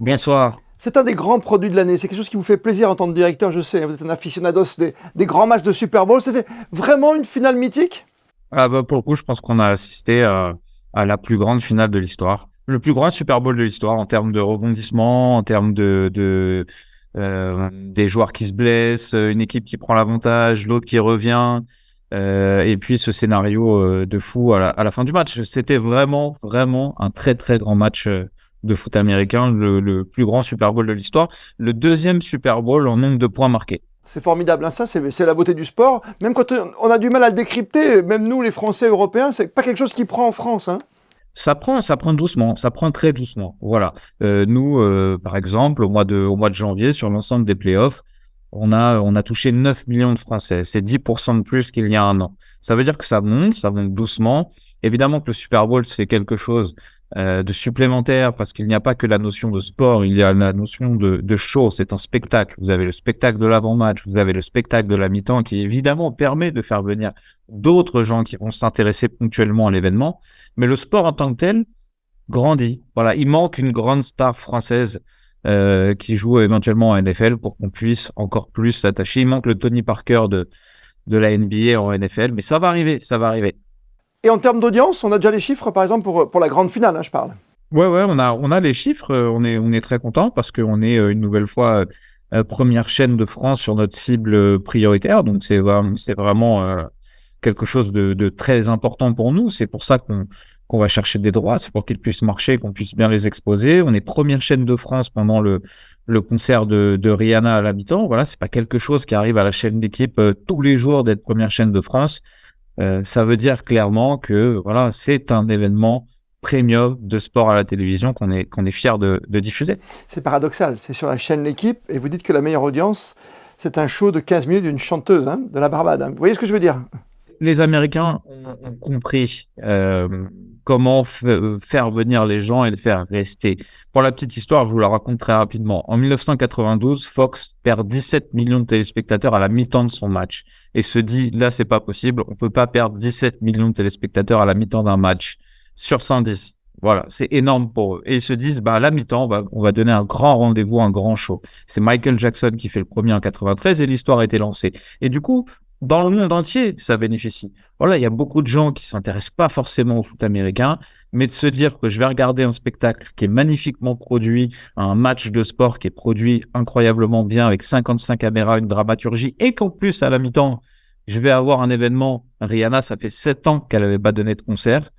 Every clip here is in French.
Bonsoir. C'est un des grands produits de l'année. C'est quelque chose qui vous fait plaisir en tant que directeur, je sais. Vous êtes un aficionados des grands matchs de Super Bowl. C'était vraiment une finale mythique? Pour le coup, je pense qu'on a assisté à la plus grande finale de l'histoire. Le plus grand Super Bowl de l'histoire en termes de rebondissement, en termes des joueurs qui se blessent, une équipe qui prend l'avantage, l'autre qui revient, et puis ce scénario de fou à la fin du match. C'était vraiment, vraiment un très, très grand match de foot américain, le plus grand Super Bowl de l'histoire. Le deuxième Super Bowl en nombre de points marqués. C'est formidable, hein, ça, c'est la beauté du sport. Même quand on a du mal à le décrypter, même nous, les Français européens, c'est pas quelque chose qui prend en France, hein. Ça prend doucement, ça prend très doucement. Voilà. Nous, par exemple, au mois de janvier, sur l'ensemble des playoffs, on a touché 9 millions de Français. C'est 10% de plus qu'il y a un an. Ça veut dire que ça monte doucement. Évidemment que le Super Bowl, c'est quelque chose de supplémentaire parce qu'il n'y a pas que la notion de sport, il y a la notion de show. C'est un spectacle. Vous avez le spectacle de l'avant-match, vous avez le spectacle de la mi-temps qui, évidemment, permet de faire venir d'autres gens qui vont s'intéresser ponctuellement à l'événement. Mais le sport en tant que tel grandit. Voilà, il manque une grande star française qui joue éventuellement en NFL pour qu'on puisse encore plus s'attacher. Il manque le Tony Parker de la NBA en NFL, mais ça va arriver, ça va arriver. Et en termes d'audience, on a déjà les chiffres, par exemple, pour la grande finale, hein, je parle. Ouais, on a les chiffres, on est très content parce qu'on est une nouvelle fois première chaîne de France sur notre cible prioritaire, donc c'est vraiment quelque chose de très important pour nous. C'est pour ça qu'on va chercher des droits, c'est pour qu'ils puissent marcher, qu'on puisse bien les exposer. On est première chaîne de France pendant le concert de Rihanna à la mi-temps. Voilà, c'est pas quelque chose qui arrive à la chaîne d'équipe tous les jours d'être première chaîne de France. Ça veut dire clairement que voilà, c'est un événement premium de sport à la télévision qu'on est fier de diffuser. C'est paradoxal, c'est sur la chaîne L'équipe, et vous dites que la meilleure audience, c'est un show de 15 minutes d'une chanteuse, hein, de la Barbade, hein. Vous voyez ce que je veux dire? Les Américains ont compris comment faire venir les gens et les faire rester. Pour la petite histoire, je vous la raconte très rapidement. En 1992, Fox perd 17 millions de téléspectateurs à la mi-temps de son match et se dit, là, c'est pas possible, on peut pas perdre 17 millions de téléspectateurs à la mi-temps d'un match sur 110. Voilà, c'est énorme pour eux. Et ils se disent, à la mi-temps, on va donner un grand rendez-vous, un grand show. C'est Michael Jackson qui fait le premier en 93 et l'histoire a été lancée. Et du coup, dans le monde entier, ça bénéficie. Voilà, il y a beaucoup de gens qui s'intéressent pas forcément au foot américain, mais de se dire que je vais regarder un spectacle qui est magnifiquement produit, un match de sport qui est produit incroyablement bien avec 55 caméras, une dramaturgie, et qu'en plus, à la mi-temps, je vais avoir un événement. Rihanna, ça fait 7 ans qu'elle avait pas donné de concert.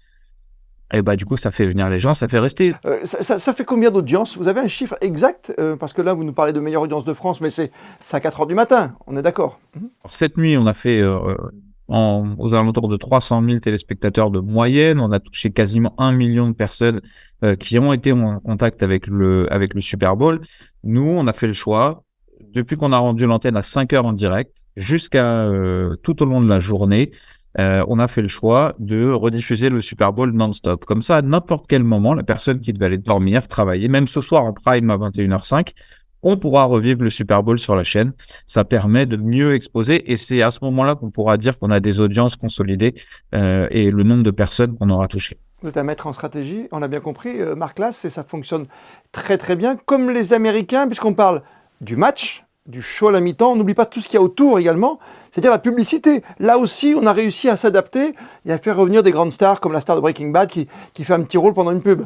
Et du coup, ça fait venir les gens, ça fait rester. Ça fait combien d'audience? Vous avez un chiffre exact? Parce que là, vous nous parlez de meilleure audience de France, mais c'est à 4 heures du matin, on est d'accord? Alors, cette nuit, on a fait aux alentours de 300 000 téléspectateurs de moyenne. On a touché quasiment 1 million de personnes qui ont été en contact avec le Super Bowl. Nous, on a fait le choix, depuis qu'on a rendu l'antenne à 5 heures en direct, jusqu'à tout au long de la journée, on a fait le choix de rediffuser le Super Bowl non-stop. Comme ça, à n'importe quel moment, la personne qui devait aller dormir, travailler, même ce soir en prime à 21h05, on pourra revivre le Super Bowl sur la chaîne. Ça permet de mieux exposer et c'est à ce moment-là qu'on pourra dire qu'on a des audiences consolidées et le nombre de personnes qu'on aura touchées. Vous êtes un maître en stratégie, on a bien compris, Marc Lasse, et ça fonctionne très très bien, comme les Américains, puisqu'on parle du match, du show à la mi-temps, on n'oublie pas tout ce qu'il y a autour également, c'est-à-dire la publicité. Là aussi, on a réussi à s'adapter et à faire revenir des grandes stars, comme la star de Breaking Bad qui fait un petit rôle pendant une pub.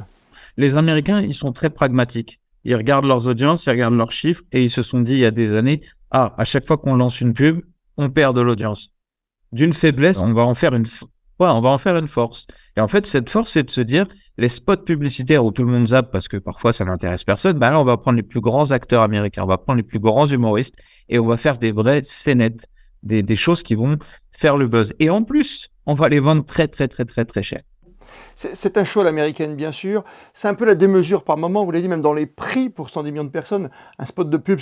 Les Américains, ils sont très pragmatiques. Ils regardent leurs audiences, ils regardent leurs chiffres et ils se sont dit il y a des années, à chaque fois qu'on lance une pub, on perd de l'audience. D'une faiblesse, on va en faire une force. Et en fait, cette force, c'est de se dire, les spots publicitaires où tout le monde zappe parce que parfois ça n'intéresse personne, là, on va prendre les plus grands acteurs américains, on va prendre les plus grands humoristes et on va faire des vraies scénettes, des choses qui vont faire le buzz. Et en plus, on va les vendre très, très, très, très, très cher. C'est un show à l'américaine, bien sûr. C'est un peu la démesure par moment. Vous l'avez dit, même dans les prix pour 110 millions de personnes, un spot de pub,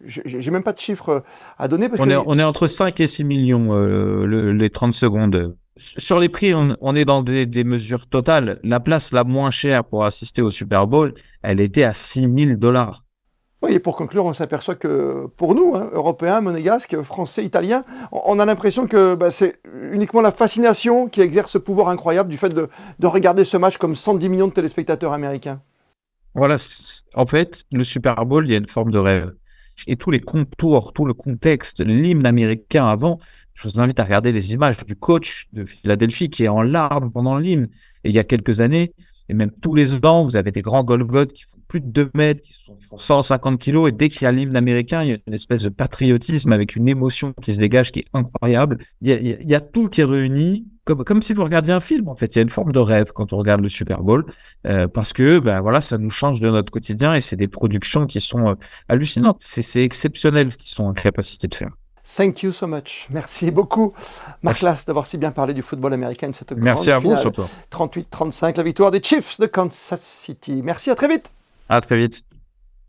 j'ai même pas de chiffres à donner. Parce on est entre 5 et 6 millions les 30 secondes. Sur les prix, on est dans des mesures totales. La place la moins chère pour assister au Super Bowl, elle était à $6 000. Oui, et pour conclure, on s'aperçoit que pour nous, hein, Européens, Monégasques, Français, Italiens, on a l'impression que c'est uniquement la fascination qui exerce ce pouvoir incroyable du fait de regarder ce match comme 110 millions de téléspectateurs américains. Voilà, en fait, le Super Bowl, il y a une forme de rêve. Et tous les contours, tout le contexte, l'hymne américain avant, je vous invite à regarder les images du coach de Philadelphie qui est en larmes pendant l'hymne. Et il y a quelques années, et même tous les ans, vous avez des grands Golgoth qui font plus de 2 mètres, qui font 150 kilos. Et dès qu'il y a l'hymne américain, il y a une espèce de patriotisme avec une émotion qui se dégage qui est incroyable. Il y a tout qui est réuni, comme si vous regardiez un film, en fait. Il y a une forme de rêve quand on regarde le Super Bowl. Parce que voilà, ça nous change de notre quotidien et c'est des productions qui sont hallucinantes. C'est exceptionnel ce qu'ils sont en capacité de faire. Thank you so much. Merci beaucoup, Marc Lass, d'avoir si bien parlé du football américain de cette grande Merci à vous finale. surtout. 38-35, la victoire des Chiefs de Kansas City. Merci, à très vite. À très vite.